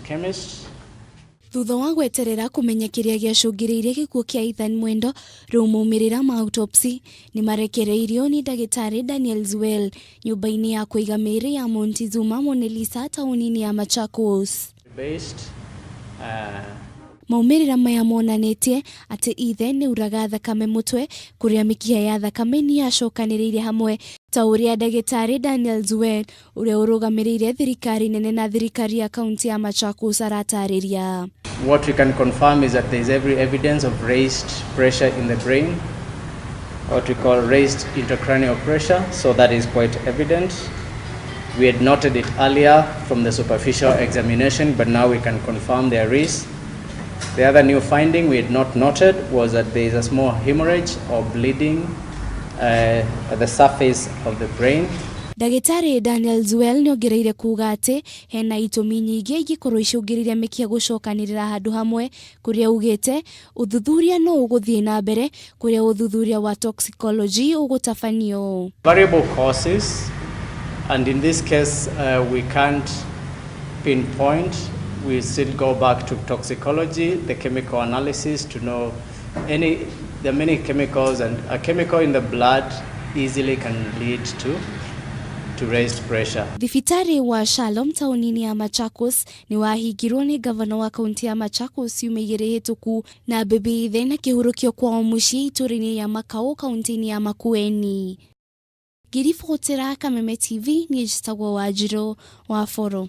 Chemist. Thutha wa gweterera kumenya kiria giacungirire gikuo kia Ethan Mwendo, riu Maumirira ma autopsy nimarekeririo ni ndagitari Daniel Zuel nyumba-ini ya kuiga mieri ya Montezuma Monalisa tauni-ini ya Machakos. Maumirira maya monanitie ati ithe niauraga thakame mutwe, kuria mikiha ya thakame ni yacokaniriire hamwe ta uria ndagitari Daniel Zuel uria urugamirire thirikari nene na thirikari ya kaunti ya Machakos aratariria. What we can confirm is that there is every evidence of raised pressure in the brain, what we call raised intracranial pressure, so that is quite evident. We had noted it earlier from the superficial examination, but now we can confirm there is. The other new finding we had not noted was that there is a small hemorrhage or bleeding at the surface of the brain. Ndagitari Daniel Zuel niongereire kuga ati hena itumi nyingi igikorwo icungirire mikia gucokanirira handu hamwe, kuria ugite uthuthuria no uguthie na mbere, kuria uthuthuria wa toxicology ugutafanio. Variable causes, and in this case we can't pinpoint. We still go back to toxicology, the chemical analysis to know there are many chemicals, and a chemical in the blood easily can lead to raised pressure. Thibitari wa Shalom tauni-ini ya Machakos ni wahingirwo ni gavana wa kaunti ya Machakos yumigire hituku na bibi ithe na kihurukio kwa mucii turi-ini ya Makao kaunti-ini ya Makueni. Ngiribotera Kameme TV ni njitagwo Wanjiru wa Boro.